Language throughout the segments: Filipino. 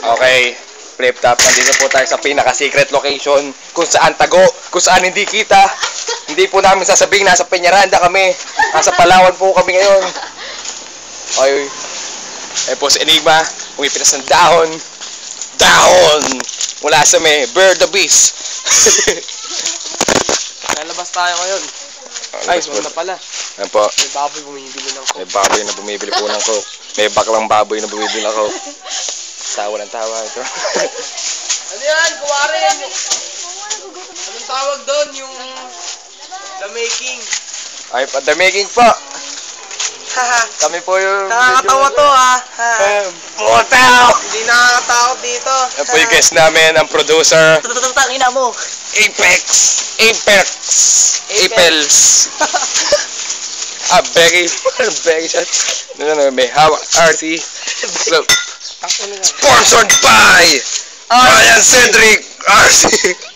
Okay, flip top. Nandito po tayo sa pinaka-secret location kung saan tago, kung saan hindi kita. Hindi po namin sasabihin nasa Peñaranda kami. Nasa Palawan po kami ngayon. Ay, po si Enigma. Umipitas ng dahon. Dahon! Mula sa may Bird the Beast. Lalabas tayo ngayon. Ay, so na pala. Ayan po. May baboy bumibili ng coke. May baboy na bumibili po ng coke. May baklang baboy na bumibili ng coke. Tawa ng tawa ito. Ano yan? Kuwari! Anong tawag doon? Yung the making. Ay, the making po. Kami po yung... Nakakatawa to ha. Puta! Hindi nakakatakot dito. Yan po yung guest namin, ang producer. Tangina mo. Apex! Apels! Becky. Becky shot. May hawak. RC. Sponsored by Ryan Cedric. RC.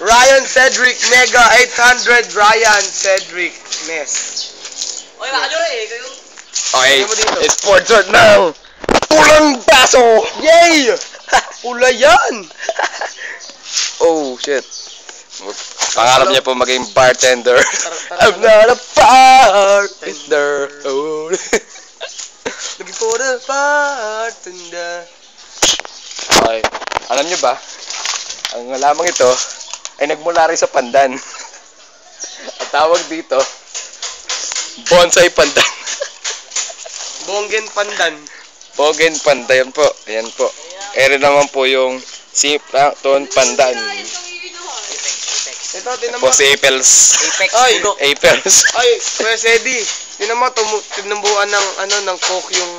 Ryan Cedric Mega 800 Ryan Cedric Ness. Oy, makadyo eh. Okay, it's sponsored now. Pulang baso! Yay! Pula yan! Oh, shit. Pangarap niya po maging bartender. I'm not a bartender. Oh. Looking for the bartender. Okay, alam niyo ba? Ang lamang ito ay nagmula rin sa pandan. At tawag dito, bonsai pandan. Bonggen pandan. Bonggen pandan po. Ayan po. Ere naman po yung sea plankton pandan. Ito, tinan Po mo. si Apels. Ay! Apels. Ay, Kuya Sedi. Tinan mo, tinambuan ng, ng coke yung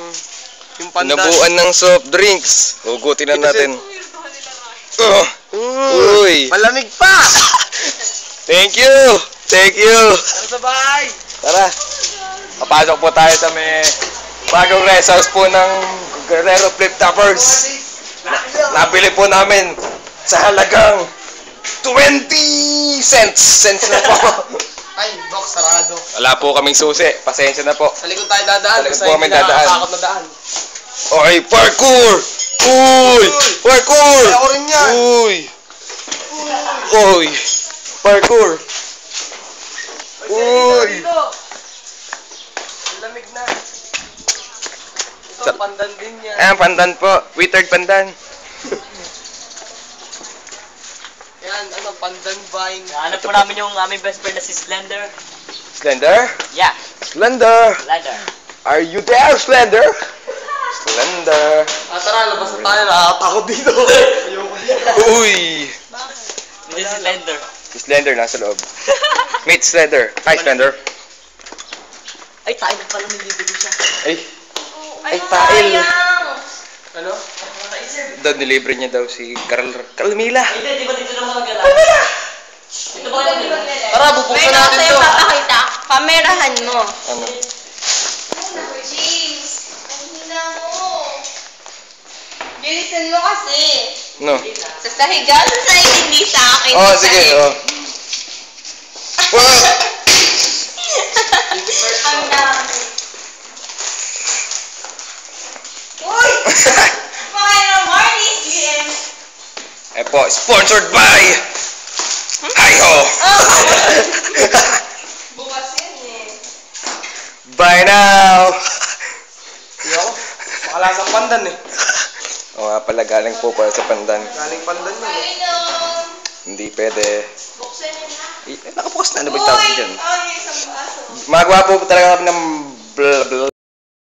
pandan. Nabuan ng soft drinks. Hugutin na natin. Uy! Malamig pa! Thank you! Thank you! Tara sa bahay! Tara! Papasok po tayo sa may bagong rest house po ng Guerrero Flip Toppers. Nabili po namin sa halagang 20 cents! Cents na po. Ay, box sarado. Wala po kaming susi. Pasensya na po. Sa likod tayo dadaan. Sa likod po kami dadaan. Nakakatakot na daan. Okay, parkour! Uy! Parkour! Ay, ako rin yan. Uy! Uy! Parkour! Uy! Ang lamig na. Ito, pandan din yan. Ayan, pandan po. Withered pandan. Yan, pandan vine. Hanap po namin yung aming best friend na si Slender. Slender? Yeah, Slender! Slender. Are you there, Slender? Slender. Tara, labas na tayo. Nakakatakot dito. Uy! This is Slender. Si Slender nasa loob. Meet Slender. Hi, Slender. Ay, tayo na pala nilibili siya. Ay, tail. Ano? Doon, nilibre niya daw si Carmila. Hindi, di ba dito naman magala? Dito ba kayo? Tara, bubuksan Meron natin sa'yo to. papakita. Kamerahan mo. Ano? James, ang hina mo. Bilisan mo kasi. No. Sa sahigan sa'yo, hindi sa akin. Oh, sige. Oh. Wow! Ang dami. Uy! Baka yung Marnie's GM. Eh po, sponsored by Hi-Ho! Bukas yan eh. Bye now! Yo, makalasang pandan eh. O nga pala, galing po pala sa pandan. Galing pandan yun eh. Ayun. Hindi pwede. Buksan mo na. Nakabukas na. Ano ba yung tawag dyan? Uy! Oh, yung isang baso. Magawa po talaga kami ng blah blah.